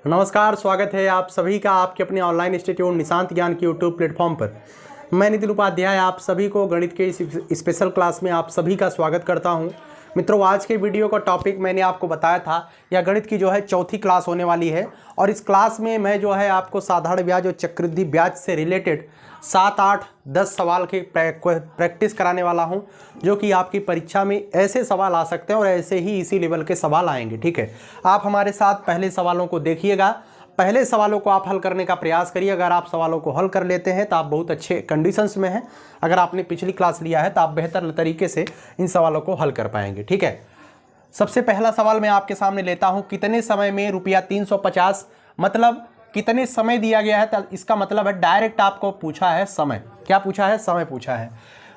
नमस्कार, स्वागत है आप सभी का आपके अपने ऑनलाइन इंस्टीट्यूट निशांत ज्ञान के यूट्यूब प्लेटफॉर्म पर। मैं नितिन उपाध्याय आप सभी को गणित के इस स्पेशल क्लास में आप सभी का स्वागत करता हूं। मित्रों, आज के वीडियो का टॉपिक मैंने आपको बताया था, यह गणित की जो है चौथी क्लास होने वाली है और इस क्लास में मैं जो है आपको साधारण ब्याज और चक्रवृद्धि ब्याज से रिलेटेड 7, 8, 10 सवाल की प्रैक्टिस कराने वाला हूं, जो कि आपकी परीक्षा में ऐसे सवाल आ सकते हैं और ऐसे ही इसी लेवल के सवाल आएंगे। ठीक है, आप हमारे साथ पहले सवालों को देखिएगा, पहले सवालों को आप हल करने का प्रयास करिए। अगर आप सवालों को हल कर लेते हैं तो आप बहुत अच्छे कंडीशंस में हैं। अगर आपने पिछली क्लास लिया है तो आप बेहतर तरीके से इन सवालों को हल कर पाएंगे। ठीक है, सबसे पहला सवाल मैं आपके सामने लेता हूं, कितने समय में रुपया 350, मतलब कितने समय दिया गया है, तो इसका मतलब है डायरेक्ट आपको पूछा है समय। क्या पूछा है? समय पूछा है।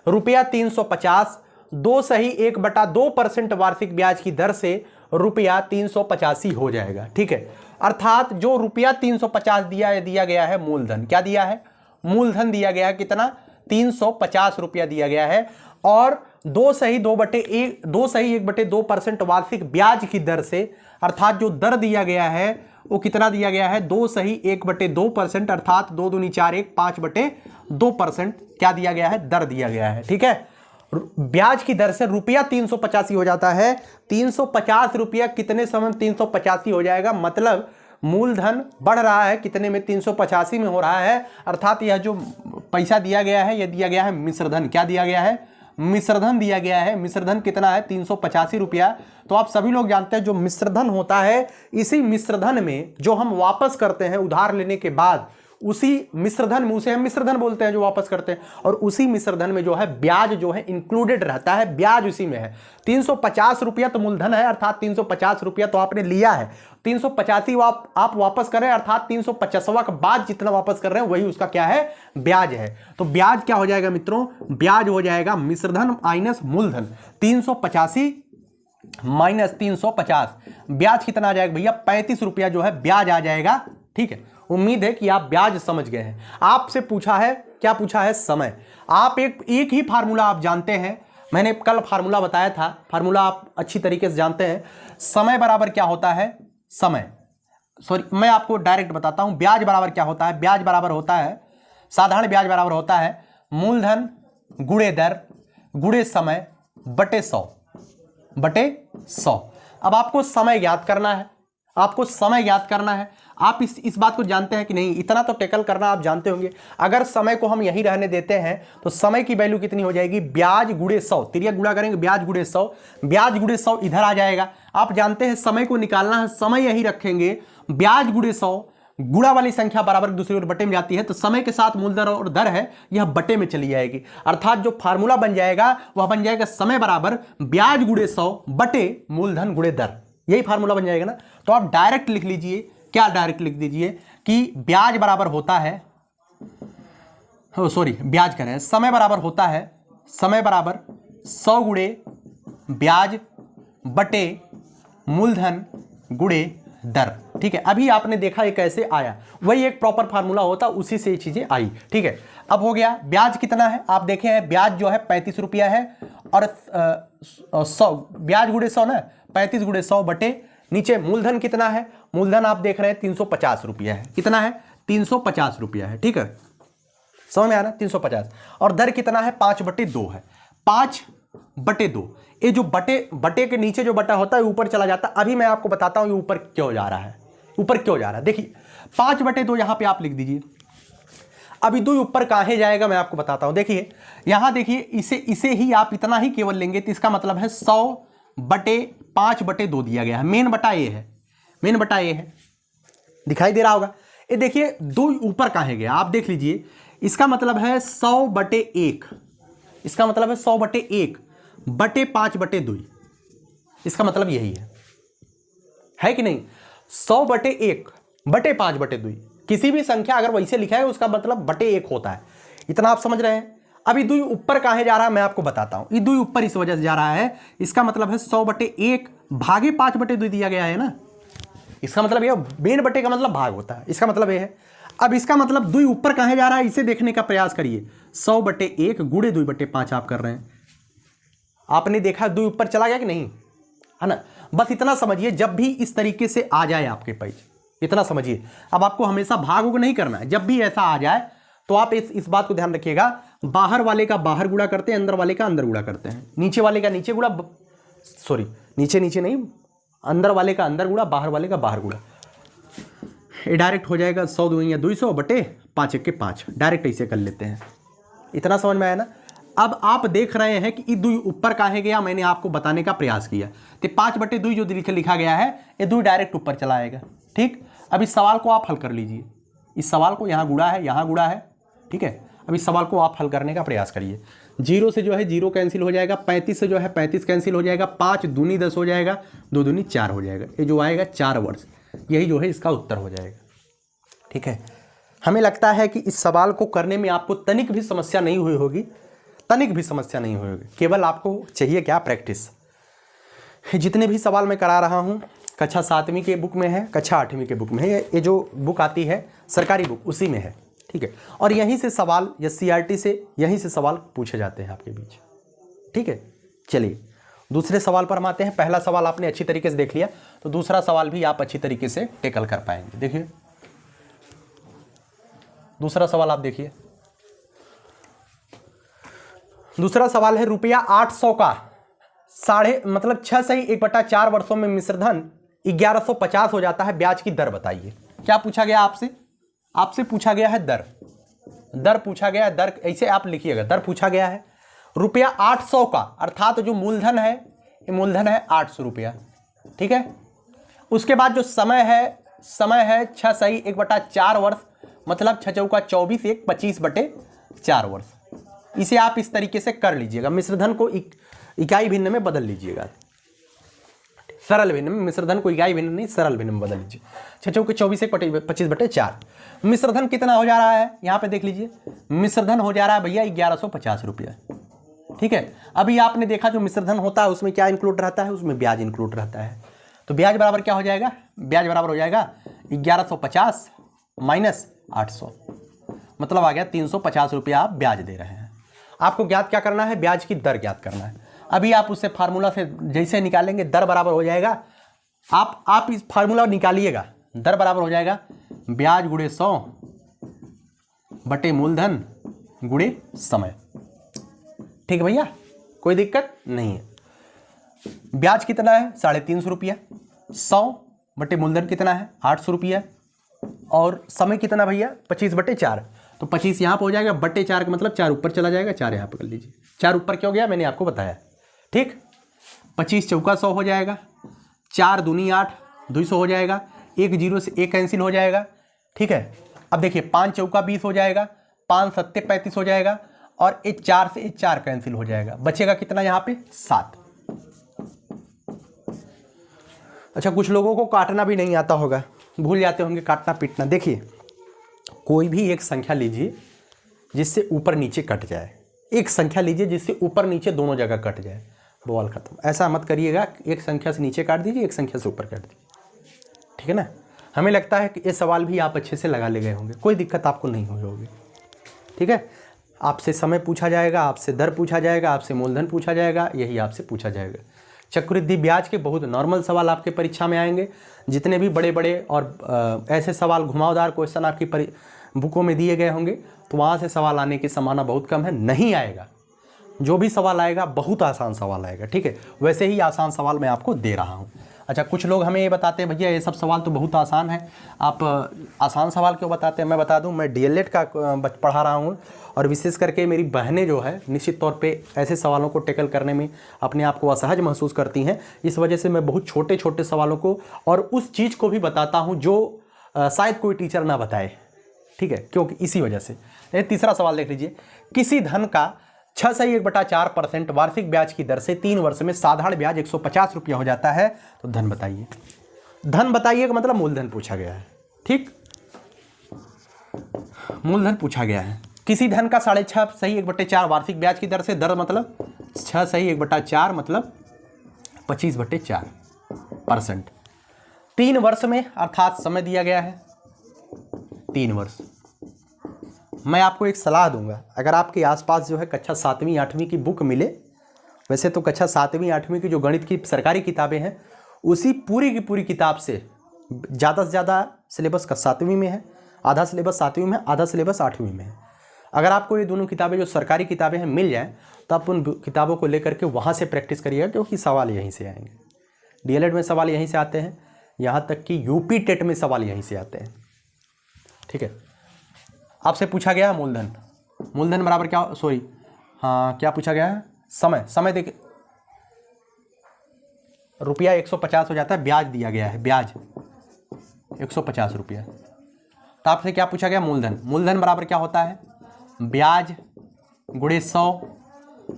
रुपया 350 2/2% वार्षिक ब्याज की दर से रुपया 385 हो जाएगा। ठीक है, अर्थात जो रुपया 350 दिया गया है मूलधन, क्या दिया है? मूलधन दिया गया है। कितना? 350 रुपया दिया गया है और 2/1/2% वार्षिक ब्याज की दर से, अर्थात जो दर दिया गया है वो कितना दिया गया है? 2/1/2%, अर्थात 2 दूनी 4, 1 5/2% क्या दिया गया है? दर दिया गया है। ठीक है, ब्याज की दर से रुपया 385 हो जाता है। 350 रुपया कितने समय 385 हो जाएगा? मतलब मूलधन बढ़ रहा है, कितने में? 385 में हो रहा है। अर्थात यह जो पैसा दिया गया है, यह दिया गया है मिश्रधन। क्या दिया गया है? मिश्रधन दिया गया है। मिश्रधन कितना है? 385 रुपया। तो आप सभी लोग जानते हैं जो मिश्रधन होता है, इसी मिश्रधन में जो हम वापस करते हैं उधार लेने के बाद, उसी मिश्रधन में, उसे हम मिश्रधन बोलते हैं जो वापस करते हैं, और उसी मिश्रधन में जो है ब्याज जो है इंक्लूडेड रहता है, ब्याज उसी में है। 350 रुपया तो मूलधन है, अर्थात 350 रुपया तो आपने लिया है, 385 आप वापस कर रहे हैं, अर्थात 350वां के बाद जितना वापस कर रहे हैं वही उसका क्या है? ब्याज है। तो ब्याज क्या हो जाएगा मित्रों? ब्याज हो जाएगा मिश्रधन माइनस मूलधन। 385 माइनस 350, ब्याज कितना आ जाएगा भैया? 35 रुपया जो है ब्याज आ जाएगा। ठीक है, उम्मीद है कि आप ब्याज समझ गए हैं। आपसे पूछा है, क्या पूछा है? समय। आप एक ही फार्मूला आप जानते हैं, मैंने कल फार्मूला बताया था, फार्मूला आप अच्छी तरीके से जानते हैं। समय बराबर क्या होता है? मैं आपको डायरेक्ट बताता हूं। ब्याज बराबर क्या होता है? ब्याज बराबर होता है, साधारण ब्याज बराबर होता है मूलधन गुणे दर गुणे समय बटे 100। अब आपको समय ज्ञात करना है, आपको समय ज्ञात करना है। आप इस बात को जानते हैं कि नहीं? इतना तो टेकल करना आप जानते होंगे। अगर समय को हम यही रहने देते हैं तो समय की वैल्यू कितनी हो जाएगी? ब्याज गुणे 100, तिर्यक गुणा करेंगे, ब्याज गुणे 100, ब्याज गुणे 100 इधर आ जाएगा। आप जानते हैं समय को निकालना है, समय यही रखेंगे, ब्याज गुणे 100, गुणा वाली संख्या बराबर दूसरी ओर बटे में जाती है, तो समय के साथ मूलधन और दर है, यह बटे में चली जाएगी। अर्थात जो फार्मूला बन जाएगा वह बन जाएगा समय बराबर ब्याज गुणे 100 बटे मूलधन गुणे दर। यही फार्मूला बन जाएगा ना। तो आप डायरेक्ट लिख लीजिए, क्या डायरेक्ट लिख दीजिए कि ब्याज बराबर होता है, ब्याज करें, समय बराबर होता है, समय बराबर 100 गुणे ब्याज बटे मूलधन गुणे दर। ठीक है, अभी आपने देखा ये कैसे आया, वही एक प्रॉपर फार्मूला होता, उसी से ये चीजें आई। ठीक है, अब हो गया। ब्याज कितना है आप देखें हैं, ब्याज जो है 35 रुपया है और 100 ब्याज गुणे 100 ना, 35 गुणे 100 बटे नीचे मूलधन कितना है? मूलधन आप देख रहे हैं 350 रुपया है। कितना है? 350 रुपया है। ठीक है, समझ में आ रहा है? 350। और दर कितना है? 5/2 है। 5/2, ये जो बटे के नीचे जो बटा होता है ऊपर चला जाता है। अभी मैं आपको बताता हूं ये ऊपर क्यों जा रहा है, ऊपर क्यों जा रहा है। देखिए 5/2 यहां पे आप लिख दीजिए। अभी 2 ऊपर काहे जाएगा मैं आपको बताता हूं। देखिए यहां देखिए, इसे ही आप इतना ही केवल लेंगे तो इसका मतलब है 100/5/2 दिया गया है। मेन बटा ए है, मेन बटा ए है, दिखाई दे रहा होगा। ये देखिए 2 ऊपर काहे गया आप देख लीजिए। इसका मतलब है 100/1, इसका मतलब है 100/1 बटे 5/2, इसका मतलब यही है कि नहीं? 100/1 बटे 5/2, किसी भी संख्या अगर वैसे लिखा है उसका मतलब बटे 1 होता है। इतना आप समझ रहे हैं। अभी 2 ऊपर काहे जा रहा है मैं आपको बताता हूं। ये 2 ऊपर इस वजह से जा रहा है, इसका मतलब है 100/1 भागे 5/2 दिया गया है ना। इसका मतलब यह मेन बटे का मतलब भाग होता है, इसका मतलब यह है। अब इसका मतलब 2 ऊपर काहे जा रहा है इसे देखने का प्रयास करिए। 100/1 गुणे 2/5 आप कर रहे हैं, आपने देखा 2 ऊपर चला गया कि नहीं, है ना। बस इतना समझिए, जब भी इस तरीके से आ जाए आपके पेज, इतना समझिए। अब आपको हमेशा भाग नहीं करना है, जब भी ऐसा आ जाए तो आप इस बात को ध्यान रखिएगा, बाहर वाले का बाहर गुणा करते हैं, अंदर वाले का अंदर गुणा करते हैं, नीचे वाले का नीचे गुणा, सॉरी नीचे नीचे नहीं, अंदर वाले का अंदर गुणा, बाहर वाले का बाहर गुणा। ये डायरेक्ट हो जाएगा 100 दूनी 200 बटे 5 1 के 5, डायरेक्ट ऐसे कर लेते हैं। इतना समझ में आया ना। अब आप देख रहे हैं कि 2 ऊपर काहे गया, मैंने आपको बताने का प्रयास किया। तो 5 बटे 2 जो लिखा गया है, ये 2 डायरेक्ट ऊपर चला आएगा। ठीक, अब इस सवाल को आप हल कर लीजिए। इस सवाल को यहाँ गुणा है, यहाँ गुणा है, ठीक है। अब इस सवाल को आप हल करने का प्रयास करिए। 0 से जो है 0 कैंसिल हो जाएगा, 35 से जो है 35 कैंसिल हो जाएगा, 5 दूनी 10 हो जाएगा, 2 दूनी 4 हो जाएगा। ये जो आएगा 4 वर्ष, यही जो है इसका उत्तर हो जाएगा। ठीक है, हमें लगता है कि इस सवाल को करने में आपको तनिक भी समस्या नहीं हुई होगी, तनिक भी समस्या नहीं हुई होगी। केवल आपको चाहिए क्या, प्रैक्टिस। जितने भी सवाल मैं करा रहा हूँ कक्षा 7वीं के बुक में है, कक्षा 8वीं के बुक में है, ये जो बुक आती है सरकारी बुक उसी में है। ठीक है, और यहीं से सवाल या CRT से यहीं से सवाल पूछे जाते हैं आपके बीच। ठीक है, चलिए दूसरे सवाल पर हम आते हैं। पहला सवाल आपने अच्छी तरीके से देख लिया, तो दूसरा सवाल भी आप अच्छी तरीके से टेकल कर पाएंगे। देखिए दूसरा सवाल आप देखिए। दूसरा सवाल है रुपया 800 का 6 सही 1/4 वर्षों में मिश्रधन 1150 हो जाता है, ब्याज की दर बताइए। क्या पूछा गया आपसे? आपसे पूछा गया है दर, दर पूछा गया है, दर ऐसे आप लिखिएगा, दर पूछा गया है रुपया 800 का, अर्थात जो मूलधन है, ये मूलधन है 800 रुपया। ठीक है, उसके बाद जो समय है 6 सही 1/4 वर्ष, मतलब 6 चौका 24 1 25/4 वर्ष। इसे आप इस तरीके से कर लीजिएगा, मिश्रधन को इकाई भिन्न में बदल लीजिएगा, सरल भिन्न में, मिश्रधन को इकाई भिन्न नहीं सरल भिन्न में बदल लीजिए। 6 चौके 24 1 25/4। मिश्रधन कितना हो जा रहा है, यहाँ पे देख लीजिए, मिश्रधन हो जा रहा है भैया 1150 रुपया। ठीक है, अभी आपने देखा जो मिश्रधन होता है उसमें क्या इंक्लूड रहता है, उसमें ब्याज इंक्लूड रहता है। तो ब्याज बराबर क्या हो जाएगा, ब्याज बराबर हो जाएगा 1150 माइनस 800, मतलब आ गया 350 रुपया आप ब्याज दे रहे हैं। आपको ज्ञात क्या करना है, ब्याज की दर ज्ञात करना है। अभी आप उससे फार्मूला से जैसे निकालेंगे, दर बराबर हो जाएगा, आप इस फार्मूला निकालिएगा, दर बराबर हो जाएगा ब्याज गुणे 100 बटे मूलधन गुणे समय। ठीक है भैया, कोई दिक्कत नहीं है। ब्याज कितना है 350 रुपया, 100 बटे मूलधन कितना है 800 रुपया, और समय कितना भैया 25/4, तो 25 यहाँ पर हो जाएगा, बटे 4 का मतलब 4 ऊपर चला जाएगा, 4 यहाँ पर कर लीजिए। 4 ऊपर क्यों गया मैंने आपको बताया। ठीक, 25 चौका 100 हो जाएगा, 4 दूनी 8 200 हो जाएगा, 1 0 से 1 कैंसिल हो जाएगा। ठीक है, अब देखिए 5 चौका 20 हो जाएगा, 5 7 35 हो जाएगा, और 1 4 से 1 4 कैंसिल हो जाएगा, बचेगा कितना यहाँ पे 7। अच्छा, कुछ लोगों को काटना भी नहीं आता होगा, भूल जाते होंगे काटना पीटना। देखिए कोई भी एक संख्या लीजिए जिससे ऊपर नीचे कट जाए, एक संख्या लीजिए जिससे ऊपर नीचे दोनों जगह कट जाए, बवाल खत्म। ऐसा मत करिएगा, एक संख्या से नीचे काट दीजिए, एक संख्या से ऊपर काट दीजिए। ठीक है ना, हमें लगता है कि ये सवाल भी आप अच्छे से लगा ले गए होंगे, कोई दिक्कत आपको नहीं हुई होगी। ठीक है, आपसे समय पूछा जाएगा, आपसे दर पूछा जाएगा, आपसे मूलधन पूछा जाएगा, यही आपसे पूछा जाएगा। चक्रवृद्धि ब्याज के बहुत नॉर्मल सवाल आपके परीक्षा में आएंगे। जितने भी बड़े बड़े और ऐसे सवाल घुमावदार क्वेश्चन आपकी बुकों में दिए गए होंगे, तो वहाँ से सवाल आने की संभावना बहुत कम है, नहीं आएगा। जो भी सवाल आएगा बहुत आसान सवाल आएगा। ठीक है, वैसे ही आसान सवाल मैं आपको दे रहा हूँ। अच्छा, कुछ लोग हमें ये बताते हैं भैया ये सब सवाल तो बहुत आसान है, आप आसान सवाल क्यों बताते हैं। मैं बता दूं, मैं DLED का पढ़ा रहा हूँ, और विशेष करके मेरी बहनें जो है निश्चित तौर पे ऐसे सवालों को टैकल करने में अपने आप को असहज महसूस करती हैं। इस वजह से मैं बहुत छोटे छोटे सवालों को और उस चीज़ को भी बताता हूँ जो शायद कोई टीचर ना बताए। ठीक है, क्योंकि इसी वजह से। तीसरा सवाल देख लीजिए, किसी धन का 6 सही 1/4% वार्षिक ब्याज की दर से 3 वर्ष में साधारण ब्याज 150 रुपया हो जाता है, तो धन बताइए। धन बताइए का मतलब मूलधन पूछा गया है। ठीक, मूलधन पूछा गया है। किसी धन का 6.5 सही 1/4 वार्षिक ब्याज की दर से, दर मतलब 6 सही 1/4 मतलब 25/4%। 3 वर्ष में, अर्थात समय दिया गया है 3 वर्ष। मैं आपको एक सलाह दूंगा, अगर आपके आसपास जो है कक्षा 7वीं 8वीं की बुक मिले, वैसे तो कक्षा 7वीं 8वीं की जो गणित की सरकारी किताबें हैं उसी पूरी की पूरी किताब से ज़्यादा से ज़्यादा सिलेबस का 7वीं में है, आधा सिलेबस 7वीं में, आधा सिलेबस 8वीं में है। अगर आपको ये दोनों किताबें जो सरकारी किताबें हैं मिल जाएँ तो आप उन किताबों को लेकर के वहाँ से प्रैक्टिस करिएगा, क्योंकि सवाल यहीं से आएंगे। डीएलएड में सवाल यहीं से आते हैं, यहाँ तक कि यूपी टेट में सवाल यहीं से आते हैं। ठीक है, आपसे पूछा गया मूलधन, मूलधन बराबर क्या, सॉरी हाँ क्या पूछा गया है, समय। समय देखिए रुपया 150 हो जाता है, ब्याज दिया गया है, ब्याज 150 रुपया। तो आपसे क्या पूछा गया, मूलधन। मूलधन बराबर क्या होता है, ब्याज गुणे 100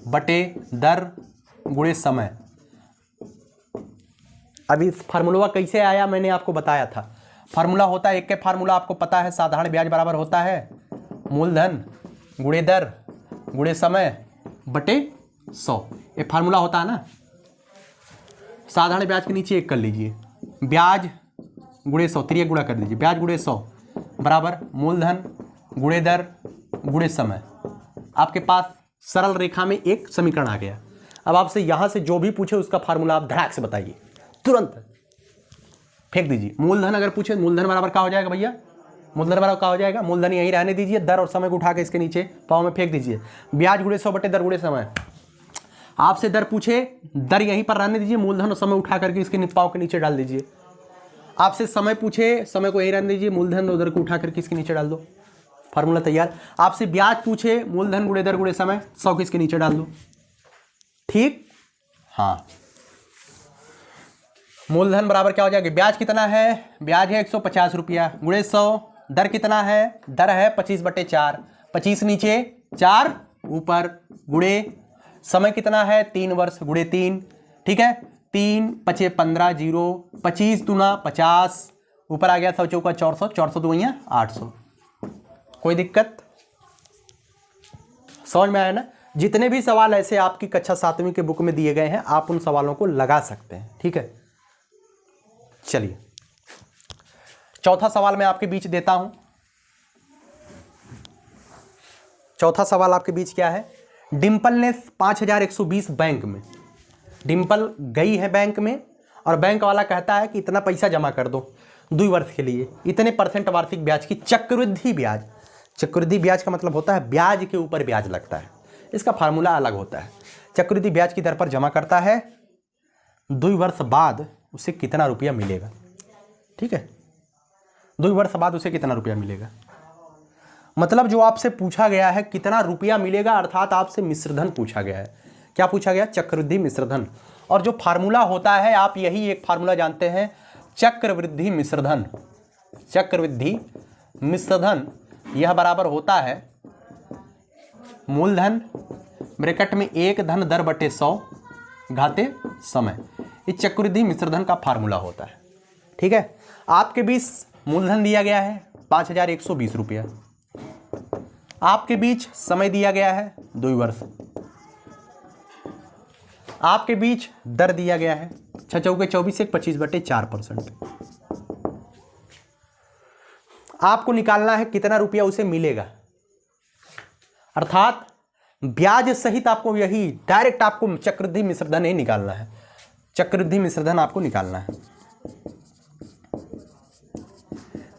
बटे दर गुणे समय। अभी फार्मूला कैसे आया मैंने आपको बताया था। फार्मूला होता है, एक के फार्मूला आपको पता है, साधारण ब्याज बराबर होता है मूलधन गुणे दर गुणे समय बटे 100। ये फार्मूला होता है ना। साधारण ब्याज के नीचे एक कर लीजिए, ब्याज गुणे 100, तिरिया गुणा कर दीजिए, ब्याज गुणे 100 बराबर मूलधन गुणे दर गुणे समय। आपके पास सरल रेखा में एक समीकरण आ गया। अब आपसे यहां से जो भी पूछे उसका फार्मूला आप धड़ाक से बताइए, तुरंत फेंक दीजिए। मूलधन अगर पूछे, मूलधन बराबर क्या हो जाएगा भैया, मूलधन बराबर क्या हो जाएगा, मूलधन यहीं रहने दीजिए, दर और समय को उठा के इसके नीचे पाव में फेंक दीजिए। ब्याज गुणे 100 बटे दर गुणे समय। आपसे दर पूछे, दर यहीं पर रहने दीजिए, मूलधन और समय उठा करके इसके पाव के नीचे डाल दीजिए। आपसे समय पूछे, समय को यहीं रहने दीजिए, मूलधन और दर को उठा करके इसके नीचे डाल दो, फार्मूला तैयार। आपसे ब्याज पूछे, मूलधन गुणे दर गुणे समय, 100 के इसके नीचे डाल दो। ठीक, हाँ। मूलधन बराबर क्या हो जाएगा, ब्याज कितना है, ब्याज है 150 रुपया, गुणे 100, दर कितना है, दर है 25 बटे 4, 25 नीचे 4 ऊपर, गुणे समय कितना है 3 वर्ष, गुणे 3। ठीक है, 3 पचे 15 0, 25 दूना 50, ऊपर आ गया 100 चौका 400, 400 दूनिया 800। कोई दिक्कत, समझ में आया ना। जितने भी सवाल ऐसे आपकी कक्षा 7वीं के बुक में दिए गए हैं, आप उन सवालों को लगा सकते हैं। ठीक है, चलिए चौथा सवाल मैं आपके बीच देता हूं। चौथा सवाल आपके बीच क्या है, डिंपल ने 5120 बैंक में, डिंपल गई है बैंक में और बैंक वाला कहता है कि इतना पैसा जमा कर दो 2 वर्ष के लिए, इतने % वार्षिक ब्याज की चक्रवृद्धि ब्याज। चक्रवृद्धि ब्याज का मतलब होता है ब्याज के ऊपर ब्याज लगता है, इसका फार्मूला अलग होता है। चक्रवृद्धि ब्याज की दर पर जमा करता है, 2 वर्ष बाद उसे कितना रुपया मिलेगा। ठीक है, 2 वर्ष बाद उसे कितना रुपया मिलेगा, मतलब जो आपसे पूछा गया है कितना रुपया मिलेगा, अर्थात आपसे मिश्रधन पूछा गया है। क्या पूछा गया, चक्रवृद्धि मिश्रधन। और जो फार्मूला होता है, आप यही एक फार्मूला जानते हैं, चक्रवृद्धि मिश्रधन। चक्रवृद्धि मिश्रधन यह बराबर होता है मूलधन ब्रैकेट में 1 धन दर बटे 100 घाते समय। इस चक्रवृद्धि मिश्रधन का फार्मूला होता है। ठीक है, आपके बीच मूलधन दिया गया है 5120 रुपया, आपके बीच समय दिया गया है 2 वर्ष, आपके बीच दर दिया गया है 6 चौके 24 से 25 बटे 4%। आपको निकालना है कितना रुपया उसे मिलेगा, अर्थात ब्याज सहित आपको यही डायरेक्ट आपको चक्रवृद्धि मिश्रधन ही निकालना है। चक्रवृद्धि मिश्रधन आपको निकालना है।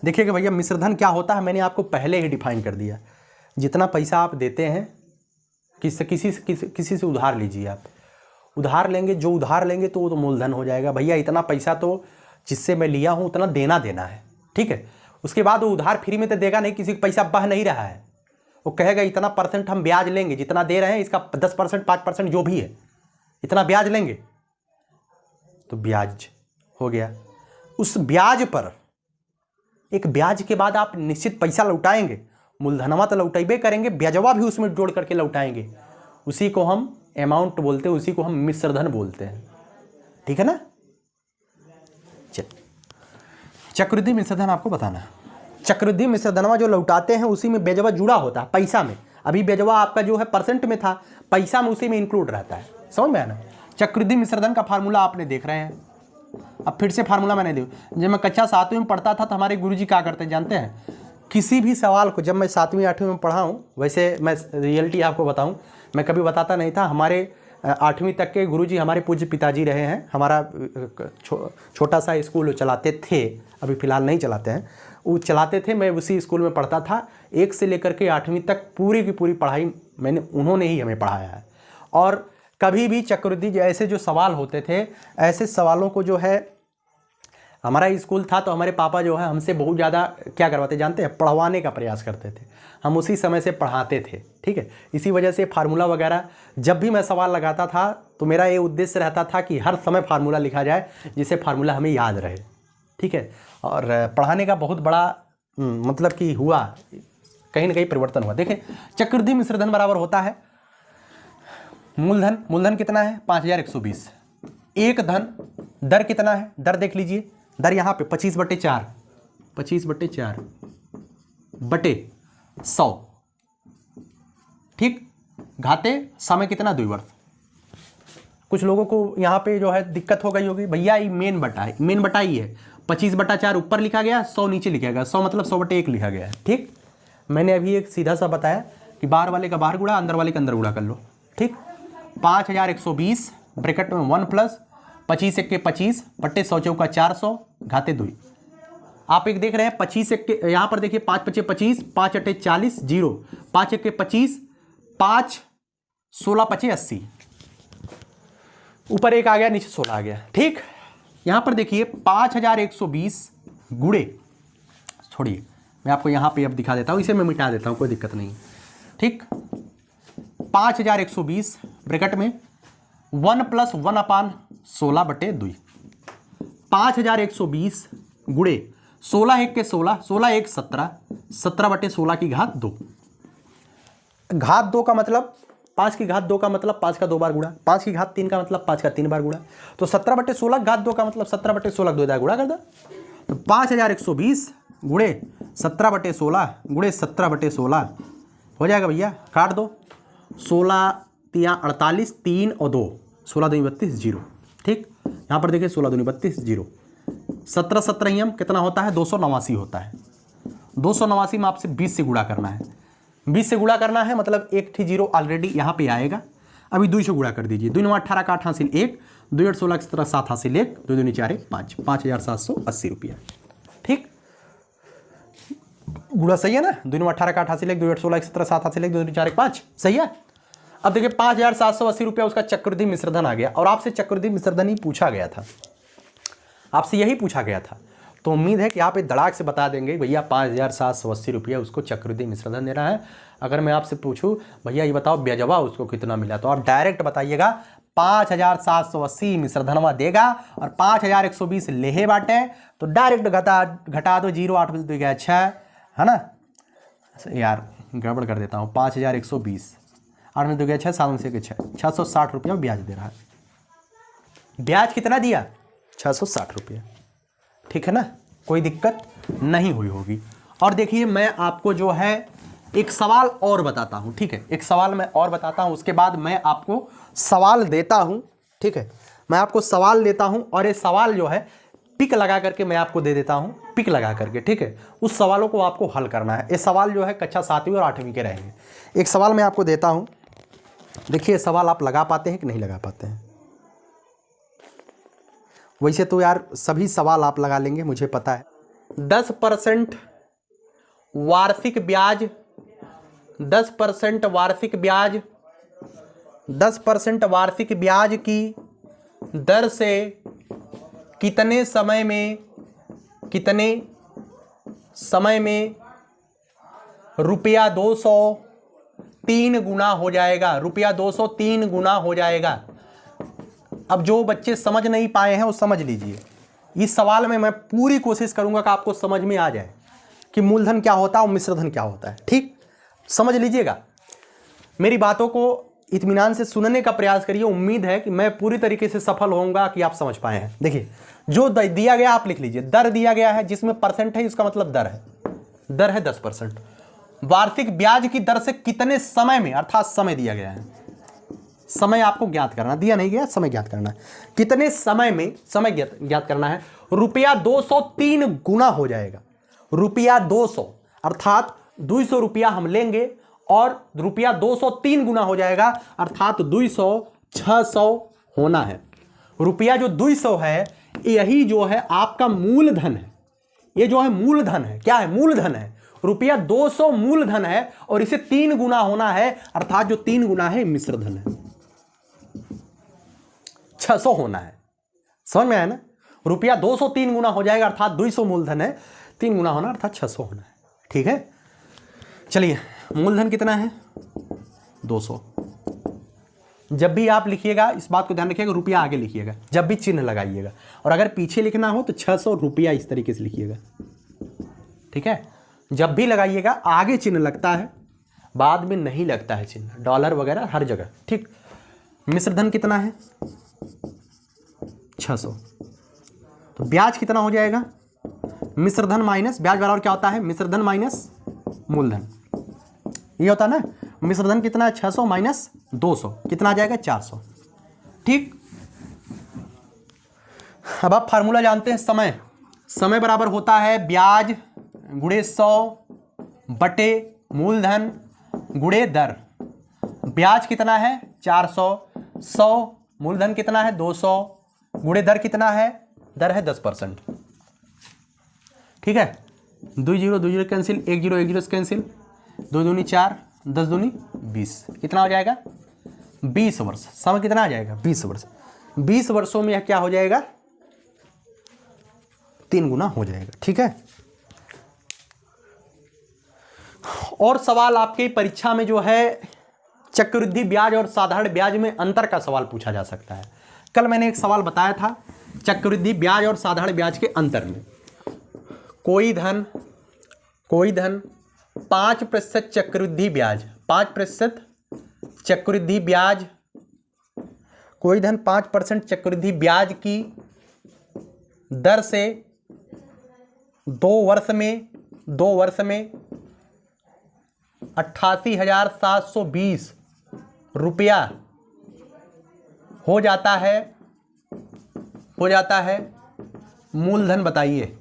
देखिएगा भैया, मिश्रधन क्या होता है, मैंने आपको पहले ही डिफाइन कर दिया। जितना पैसा आप देते हैं, किसी से उधार लीजिए, आप उधार लेंगे, जो उधार लेंगे तो वो तो मूलधन हो जाएगा। भैया इतना पैसा तो जिससे मैं लिया हूँ उतना देना है। ठीक है, उसके बाद वो उधार फ्री में तो देगा नहीं, किसी का पैसा बह नहीं रहा है, वो कहेगा इतना % हम ब्याज लेंगे, जितना दे रहे हैं इसका 10% 5% जो भी है इतना ब्याज लेंगे, तो ब्याज हो गया। उस ब्याज पर एक ब्याज के बाद आप निश्चित पैसा लौटाएंगे, मूलधनवा तो लौटेबे करेंगे, ब्याजवा भी उसमें जोड़ करके लौटाएंगे, उसी को हम अमाउंट बोलते हैं, उसी को हम मिश्रधन बोलते हैं। ठीक है ना। चल, चक्रवृद्धि मिश्रधन आपको बताना है। चक्रवृद्धि मिश्रधनवा जो लौटाते हैं उसी में ब्याजवा जुड़ा होता है, पैसा में। अभी ब्याजवा आपका जो है % में था, पैसा में उसी में इंक्लूड रहता है। समझ में आया ना। चक्रवृद्धि मिश्रधन का फार्मूला आपने देख रहे हैं। अब फिर से फार्मूला मैंने दिया। जब मैं कक्षा 7वीं में पढ़ता था तो हमारे गुरुजी क्या करते हैं जानते हैं, किसी भी सवाल को, जब मैं 7वीं 8वीं में पढ़ा हूँ, वैसे मैं रियलिटी आपको बताऊँ, मैं कभी बताता नहीं था। हमारे 8वीं तक के गुरुजी हमारे पूज्य पिताजी रहे हैं। हमारा छोटा सा स्कूल चलाते थे, अभी फ़िलहाल नहीं चलाते हैं, वो चलाते थे। मैं उसी स्कूल में पढ़ता था। 1 से लेकर के 8वीं तक पूरी की पूरी पढ़ाई उन्होंने ही हमें पढ़ाया है। और कभी भी चक्रवृद्धि जैसे जो सवाल होते थे, ऐसे सवालों को जो है, हमारा स्कूल था तो हमारे पापा जो है हमसे बहुत ज़्यादा क्या करवाते जानते हैं, पढ़वाने का प्रयास करते थे। हम उसी समय से पढ़ाते थे, ठीक है। इसी वजह से फार्मूला वगैरह जब भी मैं सवाल लगाता था तो मेरा ये उद्देश्य रहता था कि हर समय फार्मूला लिखा जाए, जिससे फार्मूला हमें याद रहे, ठीक है। और पढ़ाने का बहुत बड़ा मतलब कि हुआ, कहीं ना कहीं परिवर्तन हुआ। देखें, चक्रवृद्धि मिश्रधन बराबर होता है मूलधन कितना है 5120, एक धन, दर कितना है, दर देख लीजिए, दर यहाँ पे 25/4 बटे 100, ठीक। घाते समय कितना, द्विवर्त। कुछ लोगों को यहाँ पे जो है दिक्कत हो गई होगी, भैया ये मेन बटा ही है, 25/4 ऊपर लिखा गया, 100 नीचे लिखा गया, 100 मतलब 100/1 लिखा गया है, ठीक। मैंने अभी एक सीधा सा बताया कि बाहर वाले का बाहर गुणा, अंदर वाले का अंदर गुणा कर लो, ठीक। 5120 ब्रैकेट में 1 प्लस 25 1 के 25 बट्टे 100 चौका 400 घाते 2। आप एक देख रहे हैं 25 1 के, यहाँ पर देखिए 5 5 25, 5 8 40 0, 5 1 के 25, 5 16 5 80, ऊपर 1 आ गया, नीचे 16 आ गया, ठीक। यहाँ पर देखिए 5120 गुणे, छोड़िए मैं आपको यहाँ पे अब दिखा देता हूँ, इसे मैं मिटा देता हूँ, कोई दिक्कत नहीं, ठीक। 5120 ब्रैकेट में 1 प्लस 1/16/2, 5120 गुणे 16 1 के 16, 16 1 17, 17/16 की घात 2। घात 2 का मतलब 5 की घात 2 का मतलब 5 का 2 बार गुणा, 5 की घात 3 का मतलब 5 का 3 बार गुणा, तो 17/16 घात 2 का मतलब 17/16 2 बार गुणा कर दो। तो 5120 गुणे 17/16 गुणे 17/16 हो जाएगा भैया, काट दो, 16 3 48, 3 और 2, 16 दूनी 32 0, ठीक। यहाँ पर देखिए 16 दूनी 32 0, 17 17 कितना होता है, 289 होता है। 289 में आपसे 20 से गुणा करना है, 20 से गुणा करना है, मतलब एक थी 0 ऑलरेडी यहाँ पे आएगा। अभी 2 से गुणा कर दीजिए, 2 9 18 का 8 हासिल 1, 2 8 16 17 7 हासिल 1, 2 दूनी 4 1 5, 5780 रुपया, ठीक। गुणा सही है ना, 2 9 18 का 8 हासिल 1, 2 8 16 17 7 हासिल 1, 2 दूनी 4 1 5, सही है। अब देखिए 5780 रुपया उसका चक्रवृद्धि मिश्रधन आ गया, और आपसे चक्रवृद्धि मिश्रधन ही पूछा गया था, आपसे यही पूछा गया था। तो उम्मीद है कि आप एक धड़ाक से बता देंगे भैया 5780 रुपया उसको चक्रवृद्धि मिश्रधन देना है। अगर मैं आपसे पूछूं भैया ये बताओ ब्याजवा उसको कितना मिला, तो आप डायरेक्ट बताइएगा 5780 मिश्रधनवा देगा, और 5120 लेहे बाटे, तो डायरेक्ट घटा दो 0, 8 2 गया 6, है ना यार, गड़बड़ कर देता हूँ, 5120 8 में 2 गया 6, 7 से 6, 660 रुपया ब्याज दे रहा है। ब्याज कितना दिया, 660 रुपया, ठीक है ना, कोई दिक्कत नहीं हुई होगी। और देखिए मैं आपको जो है एक सवाल और बताता हूं, ठीक है, एक सवाल मैं और बताता हूं, उसके बाद मैं आपको सवाल देता हूं, ठीक है, मैं आपको सवाल देता हूं, और ये सवाल जो है पिक लगा करके मैं आपको दे देता हूं, पिक लगा करके, ठीक है। उस सवालों को आपको हल करना है। ये सवाल जो है कक्षा 7वीं और 8वीं के रहेंगे। एक सवाल मैं आपको देता हूं, देखिए सवाल आप लगा पाते हैं कि नहीं लगा पाते हैं। वैसे तो यार सभी सवाल आप लगा लेंगे, मुझे पता है। 10% वार्षिक ब्याज, 10% वार्षिक ब्याज, 10% वार्षिक ब्याज की दर से कितने समय में रुपया 203 गुना हो जाएगा, रुपया 203 गुना हो जाएगा। अब जो बच्चे समझ नहीं पाए हैं वो समझ लीजिए, इस सवाल में मैं पूरी कोशिश करूंगा कि आपको समझ में आ जाए कि मूलधन क्या होता है और मिश्रधन क्या होता है, ठीक। समझ लीजिएगा, मेरी बातों को इत्मीनान से सुनने का प्रयास करिए। उम्मीद है कि मैं पूरी तरीके से सफल होऊंगा कि आप समझ पाए हैं। देखिए जो दिया गया आप लिख लीजिए, दर दिया गया है जिसमें परसेंट है, इसका मतलब दर है, दर है 10%। वार्षिक ब्याज की दर से कितने समय में, अर्थात समय दिया गया है, समय आपको ज्ञात करना, दिया नहीं गया, समय ज्ञात करना है, कितने समय में समय ज्ञात करना है। रुपया 203 गुना हो जाएगा, रुपया 200 अर्थात 200 रुपया हम लेंगे और रुपया 203 गुना हो जाएगा, अर्थात 200 600 होना है। रुपया जो 200 है यही जो है आपका मूलधन है। ये जो है मूलधन है, क्या है? मूलधन है। रुपया 200 मूलधन है और इसे 3 गुना होना है, अर्थात जो 3 गुना है मिश्रधन है। 600 होना है, समझ में आया ना? रुपया 200 3 गुना हो जाएगा, अर्थात 200 मूलधन है, 3 गुना होना अर्थात 600 होना है। ठीक है, चलिए मूलधन कितना है? 200। जब भी आप लिखिएगा इस बात को ध्यान रखिएगा, रुपया आगे लिखिएगा जब भी चिन्ह लगाइएगा, और अगर पीछे लिखना हो तो 600 रुपया इस तरीके से लिखिएगा। ठीक है, जब भी लगाइएगा आगे चिन्ह लगता है, बाद में नहीं लगता है चिन्ह, डॉलर वगैरह हर जगह। ठीक, मिश्रधन कितना है? 600। तो ब्याज कितना हो जाएगा? मिश्रधन माइनस ब्याज बराबर क्या होता है? मिश्रधन माइनस मूलधन, ये होता है ना। मिश्रधन कितना है? 600 माइनस 200, कितना आ जाएगा? 400। ठीक, अब आप फार्मूला जानते हैं। समय बराबर होता है ब्याज गुणे 100 बटे मूलधन गुणे दर। ब्याज कितना है? 400, 100 मूलधन कितना है? 200 गुणे दर कितना है? दर है 10%। ठीक है, 2 0 2 0 कैंसिल, 1 0 1 0 कैंसिल, 2 दूनी 4, 10 दूनी 20, कितना हो जाएगा? 20 वर्ष। समय कितना आ जाएगा? 20 वर्ष। 20 वर्षों में यह क्या हो जाएगा? 3 गुना हो जाएगा। ठीक है, और सवाल आपके परीक्षा में जो है चक्रवृद्धि ब्याज और साधारण ब्याज में अंतर का सवाल पूछा जा सकता है। कल मैंने एक सवाल बताया था चक्रवृद्धि ब्याज और साधारण ब्याज के अंतर में। कोई धन 5% चक्रवृद्धि ब्याज, 5% चक्रवृद्धि ब्याज, कोई धन 5% चक्रवृद्धि ब्याज की दर से 2 वर्ष में 88,720 रुपया हो जाता है। मूलधन बताइए,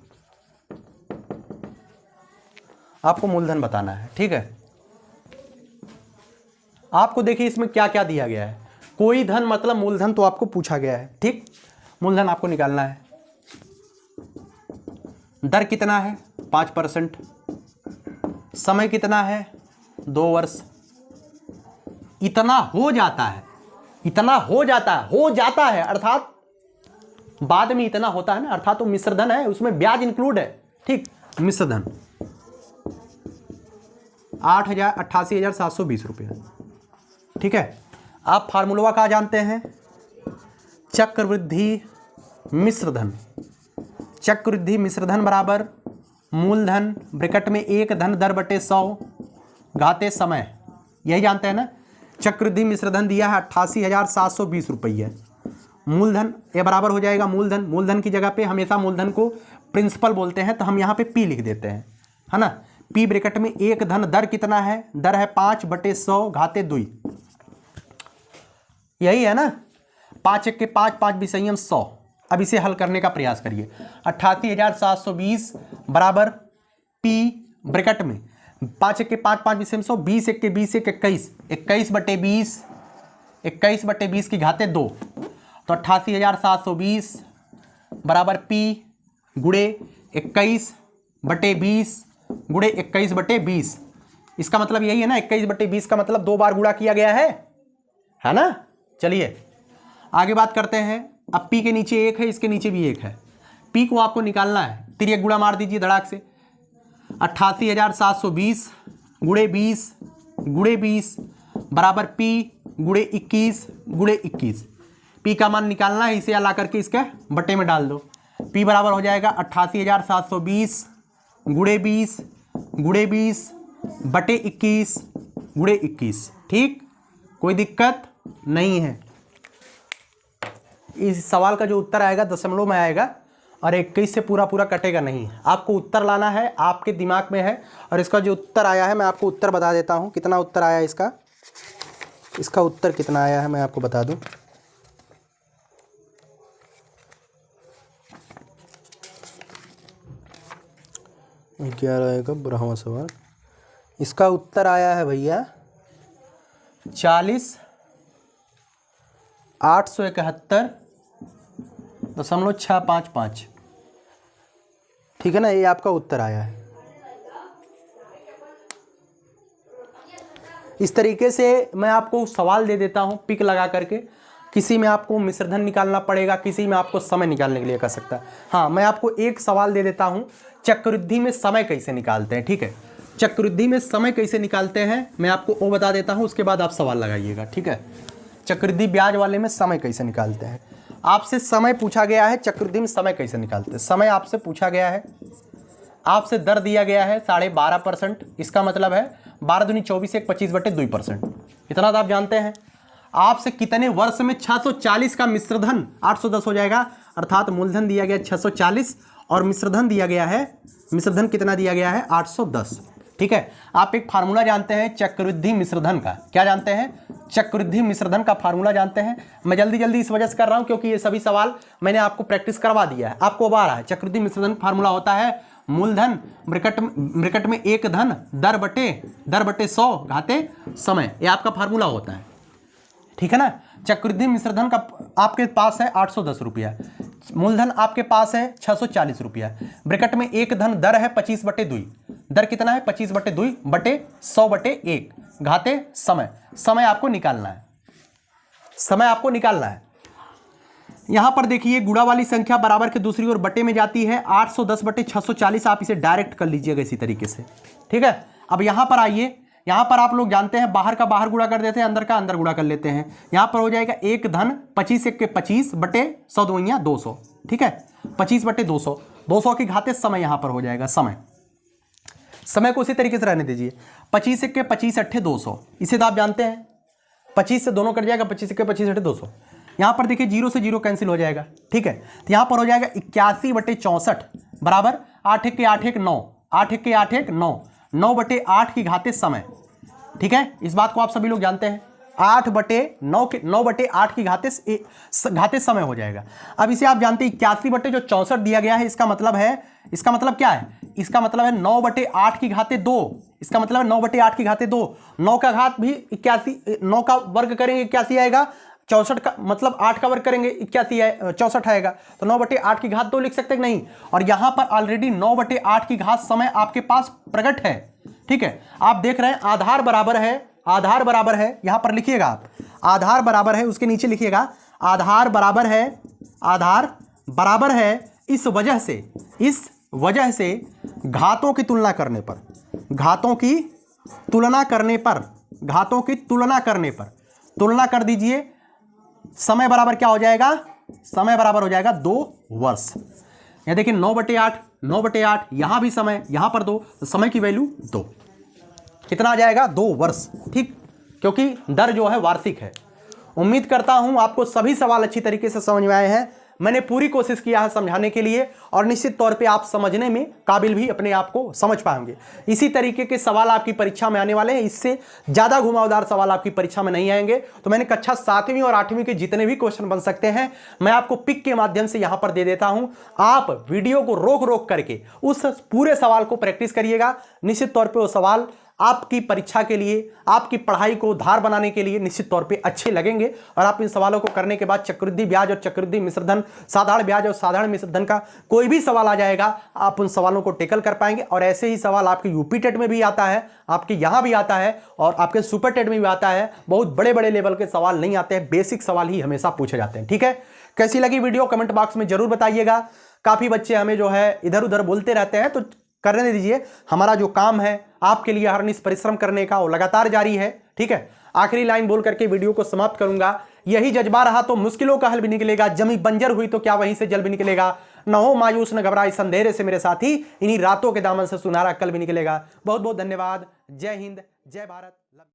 आपको मूलधन बताना है। ठीक है, आपको देखिए इसमें क्या क्या दिया गया है। कोई धन मतलब मूलधन तो आपको पूछा गया है। ठीक, मूलधन आपको निकालना है। दर कितना है? 5%। समय कितना है? 2 वर्ष। इतना हो जाता है अर्थात बाद में इतना होता है ना, अर्थात तो मिश्रधन है, उसमें ब्याज इंक्लूड है। ठीक, मिश्रधन 88,720 रुपया। ठीक है, आप फार्मूला क्या जानते हैं? चक्रवृद्धि मिश्रधन बराबर मूलधन ब्रैकेट में 1 धन दर बटे 100 घाते समय, यही जानते हैं ना। चक्रवृद्धि मिश्रधन दिया है 88,720 रुपये। मूलधन ये बराबर हो जाएगा मूलधन की जगह पे हमेशा मूलधन को प्रिंसिपल बोलते हैं, तो हम यहाँ पे पी लिख देते हैं, है ना। पी ब्रैकेट में 1 धन दर कितना है? दर है 5/100 घाते 2, यही है ना। 5 1 के 5, 5 विषयम 100। अब इसे हल करने का प्रयास करिए। 88,720 बराबर पी ब्रैकेट में 5 1 के 5, 5 विषयम 100, 20 1 के 20 1 21, 21/20 की घाते 2, तो 88,720 बराबर पी गुणे 21/20 गुणे 21/20। इसका मतलब यही है ना, 21/20 का मतलब 2 बार गुणा किया गया है ना। चलिए आगे बात करते हैं। अब पी के नीचे 1 है, इसके नीचे भी 1 है। पी को आपको निकालना है, तिर्यक गुणा मार दीजिए धड़ाक से। 88,720 गुणे 20 बराबर पी गुणे 21 पी का मान निकालना है, इसे ला करके इसके बट्टे में डाल दो। पी बराबर हो जाएगा 88,720 गुणे 20 बटे 21 गुणे 21। ठीक, कोई दिक्कत नहीं है। इस सवाल का जो उत्तर आएगा दशमलव में आएगा और 21 से पूरा कटेगा नहीं। आपको उत्तर लाना है, आपके दिमाग में है। और इसका जो उत्तर आया है मैं आपको उत्तर बता देता हूँ। कितना उत्तर आया इसका उत्तर कितना आया है मैं आपको बता दूँ। क्या रहेगा 12वां सवाल। इसका उत्तर आया है भैया 40 871.655, ठीक है ना, ये आपका उत्तर आया है। इस तरीके से मैं आपको सवाल दे देता हूं पिक लगा करके, किसी में आपको मिश्रधन निकालना पड़ेगा, किसी में आपको समय निकालने के लिए कर सकता है। हाँ, मैं आपको एक सवाल दे देता हूं, चक्रवृद्धि में समय कैसे निकालते हैं, ठीक है, चक्रवृद्धि में समय कैसे निकालते हैं मैं आपको वो बता देता हूं, उसके बाद आप सवाल लगाइएगा, ठीक है। चक्रवृद्धि ब्याज वाले में समय कैसे निकालते हैं, आपसे समय पूछा गया है, चक्रवृद्धि में समय कैसे निकालते हैं। समय आपसे पूछा गया है, आपसे दर दिया गया है 12.5%, इसका मतलब है 12 दूनी 24 1 25/2%, इतना तो आप जानते हैं। आपसे कितने वर्ष में 640 का मिश्रधन 810 हो जाएगा, अर्थात मूलधन दिया गया 640 और मिश्रधन दिया गया है, मिश्रधन कितना दिया गया है 810, ठीक है। आप एक फार्मूला जानते हैं चक्रवृद्धि मिश्रधन का, क्या जानते हैं, चक्रवृद्धि मिश्रधन का फार्मूला जानते हैं। मैं जल्दी जल्दी इस वजह से कर रहा हूं क्योंकि ये सभी सवाल मैंने आपको प्रैक्टिस करवा दिया है, आपको अब आ रहा है। चक्रवृद्धि मिश्रधन फार्मूला होता है मूलधन ब्रैकेट में एक धन दर बटे 100 घाते समय, ये आपका फार्मूला होता है, ठीक है ना। चक्रवृद्धि मिश्रधन का आपके पास है 810 रुपया, मूलधन आपके पास है 640 रुपया, ब्रैकेट में एक धन दर है 25/2, दर कितना है 25/2 बटे 100/1 घाते समय, समय आपको निकालना है, समय आपको निकालना है। यहां पर देखिए गुणा वाली संख्या बराबर के दूसरी ओर बटे में जाती है, 810/640 आप इसे डायरेक्ट कर लीजिएगा इसी तरीके से, ठीक है। अब यहां पर आइए, यहां पर आप लोग जानते हैं बाहर का बाहर गुणा कर देते हैं, अंदर का अंदर गुणा कर लेते हैं। यहां पर हो जाएगा एक धन 25 1 के 25 बटे 100 दूनिया 200, ठीक है, 25/200, 200 की घाते समय यहां पर हो जाएगा समय, समय को उसी तरीके से रहने दीजिए। 25 1 के 25 8 200, इसे तो आप जानते हैं, 25 से दोनों कट जाएगा, 25 1 के 25 8 200। यहां पर देखिए 0 से 0 कैंसिल हो जाएगा, ठीक है, तो यहां पर हो जाएगा 81/64 बराबर 8 1 के 8 1 9, 8 1 के 8 1 9, 9/8 की घाते समय, ठीक है। इस बात को आप सभी लोग जानते हैं, 9/8 की घाते समय हो जाएगा। अब इसे आप जानते हैं 81/64 दिया गया है, इसका मतलब है, इसका मतलब क्या है, इसका मतलब है 9/8 की घाते 2, इसका मतलब है 9/8 की घाते 2, 9 का घात भी 81, 9 का वर्ग करेंगे 81 आएगा, 64 का मतलब 8 का वर्ग करेंगे 81 है, 64 आएगा, तो 9/8 की घात 2 लिख सकते हैं नहीं। और यहां पर ऑलरेडी 9/8 की घात समय आपके पास प्रकट है, ठीक है। आप देख रहे हैं आधार बराबर है, आधार बराबर है, यहां पर लिखिएगा आप, आधार बराबर है, उसके नीचे लिखिएगा आधार बराबर है, आधार बराबर है, इस वजह से घातों की तुलना करने पर, घातों की तुलना करने पर, घातों की तुलना करने पर, तुलना कर दीजिए, समय बराबर क्या हो जाएगा, समय बराबर हो जाएगा 2 वर्ष। यहां देखिए 9/8, यहां भी समय, यहां पर 2, तो समय की वैल्यू 2, कितना आ जाएगा 2 वर्ष, ठीक, क्योंकि दर जो है वार्षिक है। उम्मीद करता हूं आपको सभी सवाल अच्छी तरीके से समझ में आए हैं, मैंने पूरी कोशिश किया है समझाने के लिए, और निश्चित तौर पे आप समझने में काबिल भी अपने आप को समझ पाएंगे। इसी तरीके के सवाल आपकी परीक्षा में आने वाले हैं, इससे ज़्यादा घुमावदार सवाल आपकी परीक्षा में नहीं आएंगे। तो मैंने कक्षा 7वीं और 8वीं के जितने भी क्वेश्चन बन सकते हैं मैं आपको पिक के माध्यम से यहाँ पर दे देता हूँ। आप वीडियो को रोक रोक करके उस पूरे सवाल को प्रैक्टिस करिएगा, निश्चित तौर पर वो सवाल आपकी परीक्षा के लिए, आपकी पढ़ाई को धार बनाने के लिए निश्चित तौर पे अच्छे लगेंगे। और आप इन सवालों को करने के बाद चक्रवृद्धि ब्याज और चक्रवृद्धि मिश्रधन, साधारण ब्याज और साधारण मिश्रधन का कोई भी सवाल आ जाएगा, आप उन सवालों को टेकल कर पाएंगे। और ऐसे ही सवाल आपके यूपी टेट में भी आता है, आपके यहाँ भी आता है, और आपके सुपर टेट में भी आता है। बहुत बड़े बड़े लेवल के सवाल नहीं आते हैं, बेसिक सवाल ही हमेशा पूछे जाते हैं। ठीक है, कैसी लगी वीडियो कमेंट बॉक्स में जरूर बताइएगा। काफ़ी बच्चे हमें जो है इधर उधर बोलते रहते हैं, तो करने दीजिए। हमारा जो काम है आपके लिए हरनिश परिश्रम करने का, वो लगातार जारी है। ठीक है, आखिरी लाइन बोल करके वीडियो को समाप्त करूंगा। यही जज्बा रहा तो मुश्किलों का हल भी निकलेगा, जमी बंजर हुई तो क्या वहीं से जल भी निकलेगा। न हो मायूस न घबराए इस अंधेरे से मेरे साथी, इन्हीं रातों के दामन से सुनहरा कल भी निकलेगा। बहुत बहुत धन्यवाद। जय हिंद, जय भारत।